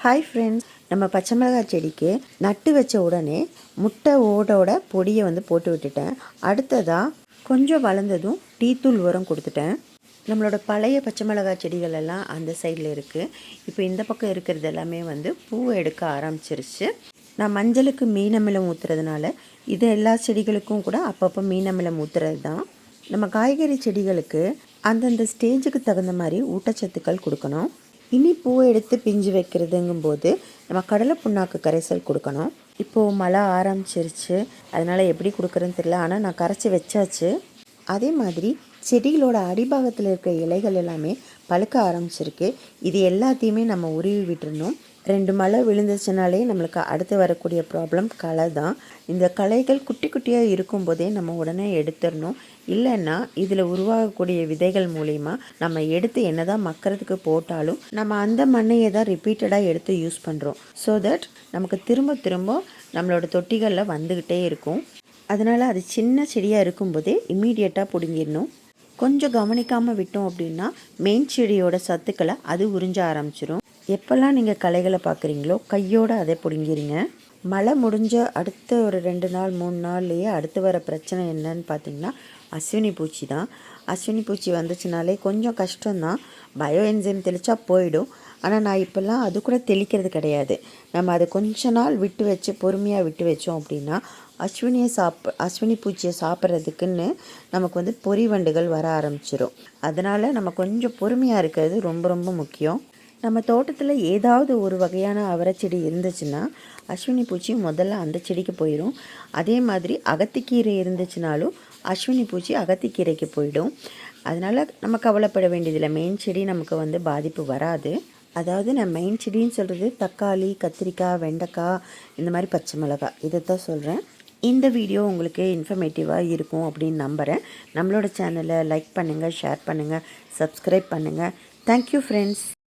Hi friends, நம்ம பச்சை மிளகாய் செடிக்கு நட்டு வச்ச உடனே முட்டை ஓடோட பொடியை போட்டு விட்டுட்டேன். அடுத்ததாக கொஞ்சம் வளர்ந்ததும் டீத்தூள் உரம் கொடுத்துட்டேன். நம்மளோட பழைய பச்சை மிளகாய் செடிகள் எல்லாம் அந்த சைடில் இருக்குது. இப்போ இந்த பக்கம் இருக்கிறது எல்லாமே பூவை எடுக்க ஆரம்பிச்சிருச்சு. நான் மஞ்சளுக்கு மீன் அமிலம் ஊற்றுறதுனால இது எல்லா செடிகளுக்கும் கூட அப்பப்போ மீன் அமிலம் ஊற்றுறது தான். நம்ம காய்கறி செடிகளுக்கு அந்தந்த ஸ்டேஜுக்கு தகுந்த மாதிரி ஊட்டச்சத்துக்கள் கொடுக்கணும். இனி பூவை எடுத்து பிஞ்சு வைக்கிறதுங்கும்போது நம்ம கடலை புண்ணாக்கு கரைசல் கொடுக்கணும். இப்போது மழை ஆரம்பிச்சிருச்சு, அதனால் எப்படி கொடுக்குறேன்னு தெரியல. ஆனால் நான் கரைச்சி வச்சாச்சு. அதே மாதிரி செடிகளோட அடிபாகத்தில் இருக்கிற இலைகள் எல்லாமே பழுக்க ஆரம்பிச்சிருக்கு. இது எல்லாத்தையுமே நம்ம உருவி விட்டுறணும். 2 மழை விழுந்துச்சுனாலே நம்மளுக்கு அடுத்து வரக்கூடிய ப்ராப்ளம் களை தான். இந்த களைகள் குட்டி குட்டியாக இருக்கும்போதே நம்ம உடனே எடுத்துடணும். இல்லைன்னா இதில் உருவாகக்கூடிய விதைகள் மூலிமா நம்ம எடுத்து என்ன தான் மக்கறதுக்கு போட்டாலும் நம்ம அந்த மண்ணையை தான் ரிப்பீட்டடாக எடுத்து யூஸ் பண்ணுறோம். ஸோ தட் நமக்கு திரும்ப திரும்ப நம்மளோட தொட்டிகளில் வந்துக்கிட்டே இருக்கும். அதனால் அது சின்ன செடியாக இருக்கும்போதே இம்மீடியட்டாக பிடுங்கிடணும். கொஞ்சம் கவனிக்காமல் விட்டோம் அப்படின்னா மெயின் செடியோட சத்துக்களை அது உறிஞ்ச ஆரம்பிச்சிடும். எப்போல்லாம் நீங்கள் களைகளை பார்க்குறீங்களோ கையோடு அதை பிடுங்கிடுங்க. மழை முடிஞ்ச அடுத்த ஒரு 2 நாள் 3 நாள்லேயே அடுத்து வர பிரச்சனை என்னன்னு பார்த்தீங்கன்னா அஸ்வினி பூச்சி தான். அஸ்வினி பூச்சி வந்துச்சுனாலே கொஞ்சம் கஷ்டம்தான். பயோ என்சைம் தெளித்தா போயிடும். ஆனால் நான் இப்போல்லாம் அது கூட தெளிக்கிறது கிடையாது. நம்ம அதை கொஞ்ச நாள் விட்டு வச்சு பொறுமையாக விட்டு வச்சோம் அப்படின்னா அஸ்வினி பூச்சியை சாப்பிட்றதுக்குன்னு நமக்கு பொறி வண்டுகள் வர ஆரம்பிச்சிடும். அதனால் நம்ம கொஞ்சம் பொறுமையாக இருக்கிறது ரொம்ப ரொம்ப முக்கியம். நம்ம தோட்டத்தில் ஏதாவது ஒரு வகையான அவரைச்செடி இருந்துச்சுன்னா அஸ்வினி பூச்சி முதல்ல அந்த செடிக்கு போயிடும். அதே மாதிரி அகத்திக்கீரை இருந்துச்சுனாலும் அஸ்வினி பூச்சி அகத்திக்கீரைக்கு போயிடும். அதனால் நம்ம கவலைப்பட வேண்டியதில்லை. மெயின் செடி நமக்கு பாதிப்பு வராது. அதாவது நான் மெயின் செடின்னு சொல்கிறது தக்காளி, கத்திரிக்காய், வெண்டைக்காய், இந்த மாதிரி பச்சை மிளகாய் இதை தான் சொல்கிறேன். இந்த வீடியோ உங்களுக்கு இன்ஃபர்மேட்டிவாக இருக்கும் அப்படின்னு நம்புகிறேன். நம்மளோட சேனலை லைக் பண்ணுங்கள், ஷேர் பண்ணுங்கள், சப்ஸ்கிரைப் பண்ணுங்கள். Thank you friends.